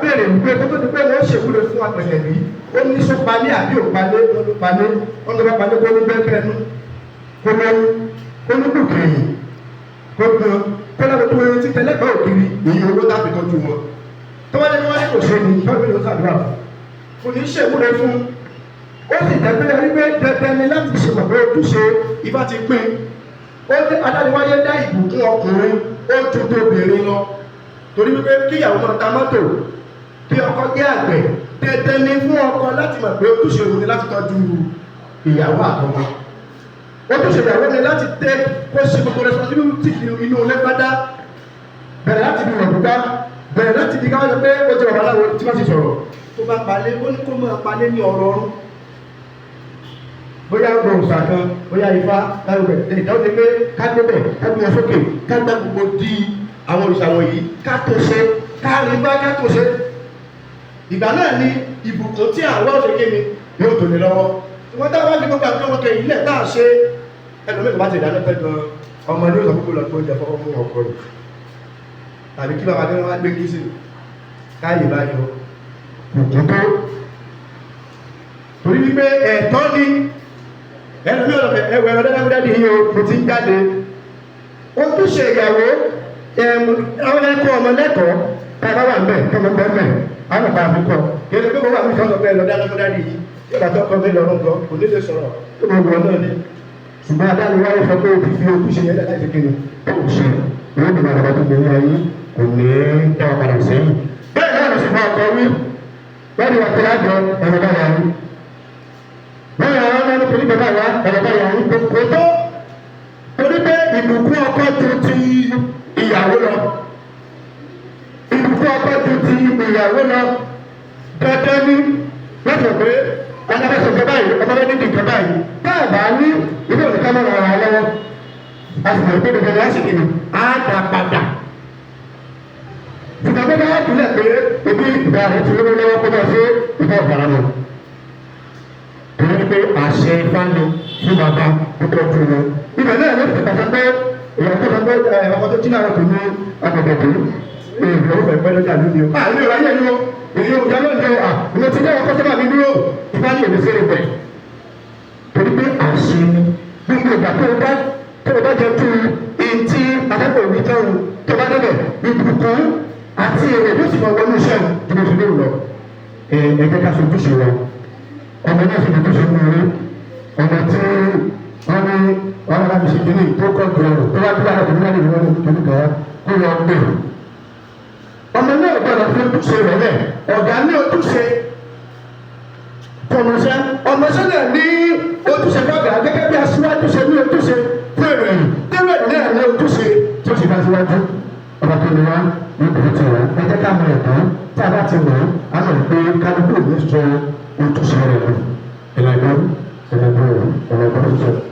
béèrè wípé kó tó di pé wọ́n ṣèwúre fún apẹ̀lẹ̀ rí ó ní sọ palẹ̀ àbí ò palẹ̀ ló palẹ̀ wọ́n tó bá palẹ̀ kó ní bẹ́ẹ̀ nú kó lọ́wọ́ kó ní kù kìrì kó gbọ́n kó lọ́wọ́ tó wọ́n ti tẹ́lẹ̀ bá òkiri èyí owó láti tọ́jú wọn tó wọ́n ní wọ́n ní kò ṣe ní fẹ́ẹ́ ló sàdúrà kò ní ṣèwúre fún ó sì tẹ́gbẹ́ rí pé dandan ni láti ṣe mọ̀ pé ojúṣe ìbá ti pín ó ní adániwáyé dá ìbùkún ọkùnrin ó ju tóbìnrin lọ torí wípé kíyàwó máa ta mọ́tò kí ọkọ jẹ́ àgbẹ̀ dandan ni fún ọkọ láti mọ̀ pé ojúṣe òun ni láti tọ́jú ìyàwó àtọmọ ojúṣe ìyàwó ni láti tẹ́ kó ṣe gbogbo responsibility inú ilé pátá bẹ̀rẹ̀ láti bí wọ̀dùká bẹ̀rẹ̀ láti bí káwọn pé ó jẹ́ babaláwo tí wọ́n ti sọ̀rọ̀ tó bá palẹ̀ ó ní kó máa palẹ̀ ní ọ̀rọ̀ ọ̀run bóyá ó gbọ̀nsà kan bóyá ifá láwùrẹ̀ ìdáwó ti pé ká gbébẹ̀ ká gbé wọn sókè ká gbá gbogbo di àwọn òrìṣàwọ̀ yìí ká tó ṣe ká rí bá ká tó ṣe ìgbà náà ni ìbùkún tí àwọn òṣèké mi yóò tó ní lọ́wọ́ wọ́n dá wá ní gbogbo àti ọmọkẹ ilẹ̀ tá a ṣe ẹlòmíì bá ti dáná pẹ́ gan ọmọ ní òṣà púpọ̀ lọ tó jẹ fọwọ́ fún ọkọ rẹ̀ tàbí kí bàbá gẹ́gẹ́ wá gbé kí sí káyè bá yọ kùkùn tó torí wípé ẹ̀tọ́ ni ẹlòmíì ọ̀lọ́fẹ̀ ẹwẹ̀ ọ̀dẹ́dẹ́gbẹ́dẹ́ yìí o mo ti ń jáde ojúṣe ìyàwó àwọn ẹ̀kọ́ ọmọ lẹ́kọ̀ọ́ tàbá wà mẹ́ tọmọ bẹ́ẹ̀ mẹ́ àwọn ọ̀pá àfikọ́ kéde pé kó wà mí sọ́dọ̀ bẹ́ẹ̀ lọ dáadáa yìí yóò bá tọ́kọ mi lọ́rùn gan kò ní lè sọ̀rọ̀ tó mọ̀ wọn náà ni ṣùgbọ́n adáni wáyé sọ pé òbí fi ojúṣe yẹn láti kéde tó ń ṣe ìwé ìgbìmọ̀ àgbà tó gbẹ̀yìn ayé kò ní tọ́ padà sẹ́yìn bẹ́ẹ̀ náà lọ sí fún ọkọ wí wọ́n ní wà pé àjọ ẹ̀rọ bá yà wí bẹ́ẹ̀ náà wọ́n ní torí bàbá wa ẹ̀rọ bá yà wí kò tó torí pé ìbùkún ọkọ ju ti ìyàwó lọ ìbùkún ọkọ ju ti ìyàwó lọ dandan ní lọ́sọ̀ pé alábẹ́sọ̀ jọba yìí ọmọdé ní ìjọba yìí bẹ́ẹ̀ bá ní ilé òníkà mọ́ ara lọ́wọ́ a sì mọ̀ pé dandan ní àṣìkò ní á dà padà ìgbàgbọ́ bá wà sílẹ̀ pé ebi ìgbà rẹ̀ ti lówó lọ́wọ́ kó bá ṣe ìfẹ́ ọ̀fàrà lọ torí pé àṣẹ ìfáàní fún bàbá púpọ̀ tó lọ ibẹ̀ náà ló fi pàṣẹ pé ìyàwó tó sọ pé ọkọ̀ tó jí náà kò ní agbègbè tó èèyàn ó fẹ́ pẹ́ lọ́jà lónìí o àìní ìwà yẹn ni o èyí ò jẹ́ lónìí o ìwé ti dẹ́wọ́ kọ́sọ́mà mi dúró ìfáàní èmi sí rẹ̀ torí pé àṣẹ ni gbogbo ìgbà tó o bá jẹ tú etí akẹ́kọ̀ọ́ òbí tẹ́wọ̀n tó bá débẹ̀ ìbùkún àti èrè ló sì máa wọnú iṣẹ́ ìdúró lọ ẹgbẹ́ ká sojú ṣe wọn ọmọ náà sì dúdú ṣe mú orí ọmọ tí wọ́n ní wọ́n máa fi ṣe kíní tó kọ́ gbọ́rọ̀ tó bá dúró àwọn ìdílé ìwọ́n ní kíní kan kó lọ gbé ọmọ náà gbọ́dọ̀ fi ojúṣe rẹ̀ lẹ̀ ọ̀gá ní ojúṣe tọmọṣẹ́ ọmọṣẹ́ náà ní ojúṣe fọ́gà gẹ́gẹ́ bí aṣíwájú ṣe ní ojúṣe fún èrò ẹ̀yìn tẹ́lẹ̀ náà ní ojúṣe tí ó ṣe bá síwájú ọba tó ní wá ní ìbùdó tí wọn ẹ jẹ́ ká mọ ẹ̀tọ́ tí a bá ti mọ̀ á mọ̀ pé kálukú ò ní sọ ojúṣe rẹ̀ lọ ìlànà ìlànà ìlànà ìlànà ìlànà